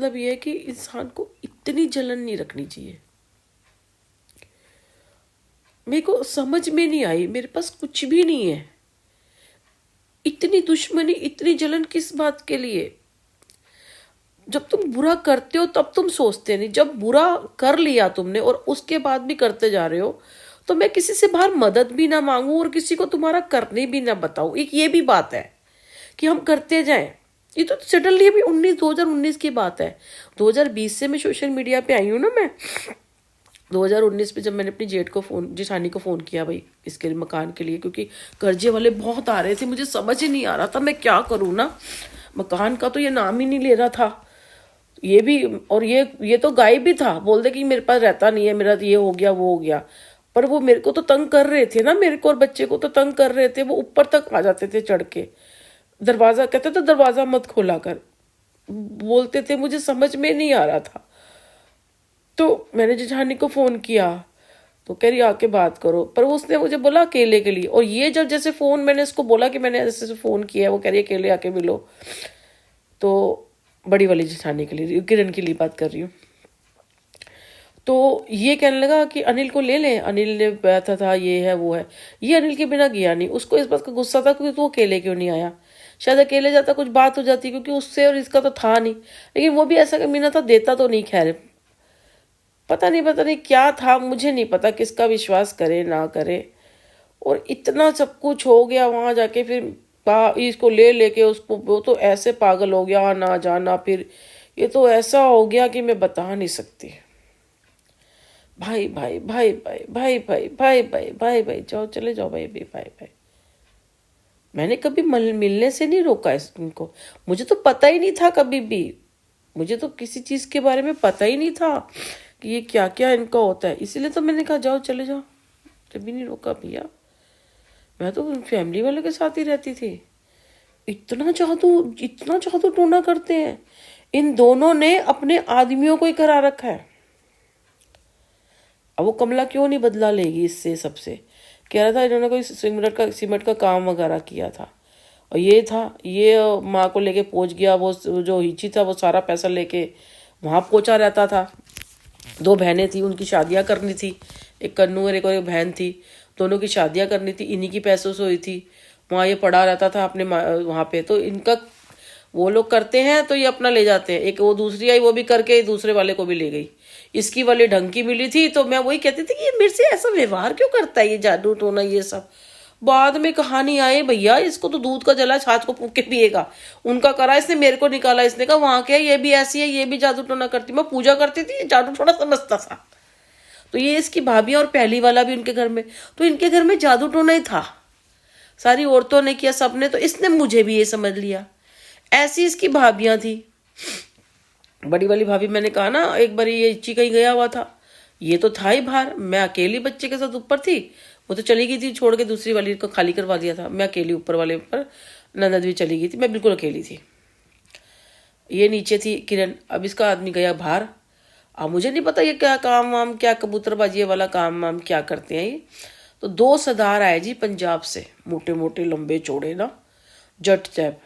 मतलब ये है कि इंसान को इतनी जलन नहीं रखनी चाहिए। मेरे को समझ में नहीं आई, मेरे पास कुछ भी नहीं है, इतनी दुश्मनी, इतनी जलन किस बात के लिए? जब तुम बुरा करते हो तब तुम सोचते नहीं, जब बुरा कर लिया तुमने और उसके बाद भी करते जा रहे हो, तो मैं किसी से बाहर मदद भी ना मांगू और किसी को तुम्हारा करने भी ना बताऊं। एक ये भी बात है कि हम करते जाएं। ये तो सडनली अभी 2019 की बात है। 2020 से मैं सोशल मीडिया पे आई हूँ ना। मैं 2019 में जब मैंने अपनी जेठानी को फ़ोन किया भाई इसके मकान के लिए, क्योंकि कर्जे वाले बहुत आ रहे थे, मुझे समझ ही नहीं आ रहा था मैं क्या करूँ ना। मकान का तो ये नाम ही नहीं ले रहा था, ये भी, और ये तो गायब भी था, बोल दे कि मेरे पास रहता नहीं है, मेरा ये हो गया वो हो गया। पर वो मेरे को तो तंग कर रहे थे ना, मेरे को और बच्चे को तो तंग कर रहे थे। वो ऊपर तक आ जाते थे चढ़ के, दरवाज़ा कहते थे दरवाज़ा मत खोला कर, बोलते थे। मुझे समझ में नहीं आ रहा था। तो मैंने जेठानी को फ़ोन किया तो कह रही आके बात करो, पर उसने मुझे बोला अकेले के लिए। और ये जब जैसे फ़ोन मैंने इसको बोला कि मैंने ऐसे फ़ोन किया है, वो कह रही अकेले आके मिलो। तो बड़ी वाली जेठानी के लिए, किरण के लिए बात कर रही हूँ। तो ये कहने लगा कि अनिल को ले लें, अनिल ने बैठा था, ये है वो है। ये अनिल के बिना गया नहीं। उसको इस बात का गुस्सा था कि तू अकेले क्यों नहीं आया। शायद अकेले जाता कुछ बात हो जाती, क्योंकि उससे और इसका तो था नहीं। लेकिन वो भी ऐसा कमीना था, देता तो नहीं। खैर पता नहीं क्या था, मुझे नहीं पता किसका विश्वास करे ना करे। और इतना सब कुछ हो गया वहां जाके, फिर इसको ले लेके उसको, वो तो ऐसे पागल हो गया आना जाना। फिर ये तो ऐसा हो गया कि मैं बता नहीं सकती। भाई भाई भाई भाई भाई भाई भाई भाई भाई भाई जाओ, चले जाओ भाई भाई भाई भाई। मैंने कभी मिलने से नहीं रोका इनको। मुझे तो पता ही नहीं था कभी भी, मुझे तो किसी चीज के बारे में पता ही नहीं था कि ये क्या क्या इनका होता है। इसीलिए तो मैंने कहा जाओ चले जाओ, कभी नहीं रोका भैया। मैं तो फैमिली वालों के साथ ही रहती थी। इतना जादू टोना करते हैं। इन दोनों ने अपने आदमियों को ही करा रखा है। अब वो कमला क्यों नहीं बदला लेगी इससे सबसे। कह रहा था इन्होंने कोई सीमेंट का काम वगैरह किया था, और ये माँ को लेके पहुंच गया। वो जो हिची था वो सारा पैसा लेके वहाँ पहुंचा रहता था। 2 बहनें थी, उनकी शादियां करनी थी। एक कन्नू और एक बहन थी, दोनों की शादियां करनी थी, इन्हीं की पैसों से हुई थी। वहाँ ये पड़ा रहता था अपने वहाँ पे। तो इनका वो लोग करते हैं तो ये अपना ले जाते हैं। एक वो दूसरी आई, वो भी करके दूसरे वाले को भी ले गई। इसकी वाली ढंग की मिली थी। तो मैं वही कहती थी कि ये मेरे से ऐसा व्यवहार क्यों करता है, ये जादू टोना ये सब। बाद में कहानी आए भैया इसको तो दूध का जला छाछ को फूक के पिएगा। उनका करा, इसने मेरे को निकाला। इसने कहा वहां क्या, ये भी ऐसी है, ये भी जादू टोना करती। मैं पूजा करती थी, ये जादू टोना समझता था। तो ये इसकी भाभी और पहली वाला भी उनके घर में, तो इनके घर में जादू टोना ही था। सारी औरतों ने किया, सबने। तो इसने मुझे भी ये समझ लिया। ऐसी इसकी भाभियां थी। बड़ी वाली भाभी, मैंने कहा ना एक बार ये इच्ची कहीं गया हुआ था, ये तो था ही बाहर। मैं अकेली बच्चे के साथ ऊपर थी, वो तो चली गई थी छोड़ के, दूसरी वाली को खाली करवा दिया था। मैं अकेली ऊपर वाले ऊपर, ननद भी चली गई थी, मैं बिल्कुल अकेली थी। ये नीचे थी किरण। अब इसका आदमी गया बाहर। अब मुझे नहीं पता ये क्या काम वाम, क्या कबूतरबाजी वाला काम वाम क्या करते हैं ये। तो 2 सरदार आए जी पंजाब से, मोटे मोटे लंबे चौड़े ना, जट टैप।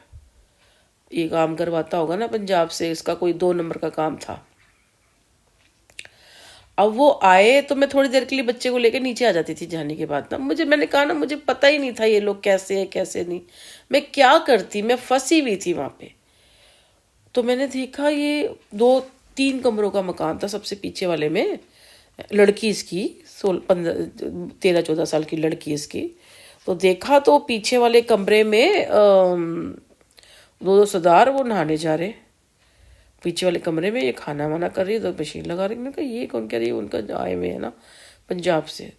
ये काम करवाता होगा ना पंजाब से, इसका कोई 2 नंबर का काम था। अब वो आए तो मैं थोड़ी देर के लिए बच्चे को लेकर नीचे आ जाती थी। जाने के बाद ना मैंने कहा ना, मुझे पता ही नहीं था ये लोग कैसे है कैसे नहीं। मैं क्या करती, मैं फंसी हुई थी वहां पे। तो मैंने देखा ये 2-3 कमरों का मकान था। सबसे पीछे वाले में लड़की इसकी 13-14 साल की लड़की इसकी। तो देखा तो पीछे वाले कमरे में 2 सरदार वो नहाने जा रहे। पीछे वाले कमरे में ये खाना वाना कर रही है, तो मशीन लगा रही। मैंने कहा ये कौन, कह रही है उनका आए हुए है ना पंजाब से।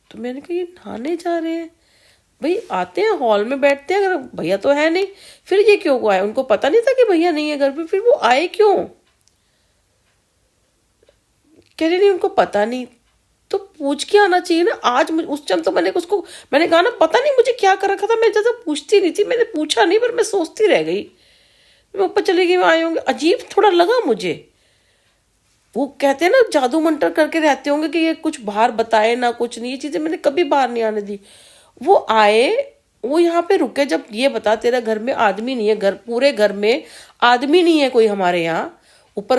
तो मैंने कहा ये नहाने जा रहे हैं, भाई आते हैं हॉल में बैठते हैं, अगर भैया तो है नहीं फिर ये क्यों आए। उनको पता नहीं था कि भैया नहीं है घर पे, फिर वो आए क्यों। कह रही नहीं उनको पता नहीं, तो पूछ के आना चाहिए ना। आज उस टाइम तो मैंने कहा ना पता नहीं मुझे क्या कर रखा था। मैं ज्यादा पूछती नहीं थी, मैंने पूछा नहीं, पर मैं सोचती रह गई। मैं ऊपर चली गई, आए होंगे, अजीब थोड़ा लगा मुझे। वो कहते हैं ना जादू मंतर करके रहते होंगे कि ये कुछ बाहर बताए ना कुछ नहीं। ये चीजें मैंने कभी बाहर नहीं आने दी। वो आए, वो यहाँ पे रुके। जब ये बता तेरा घर में आदमी नहीं है, घर पूरे घर में आदमी नहीं है कोई हमारे यहाँ, ऊपर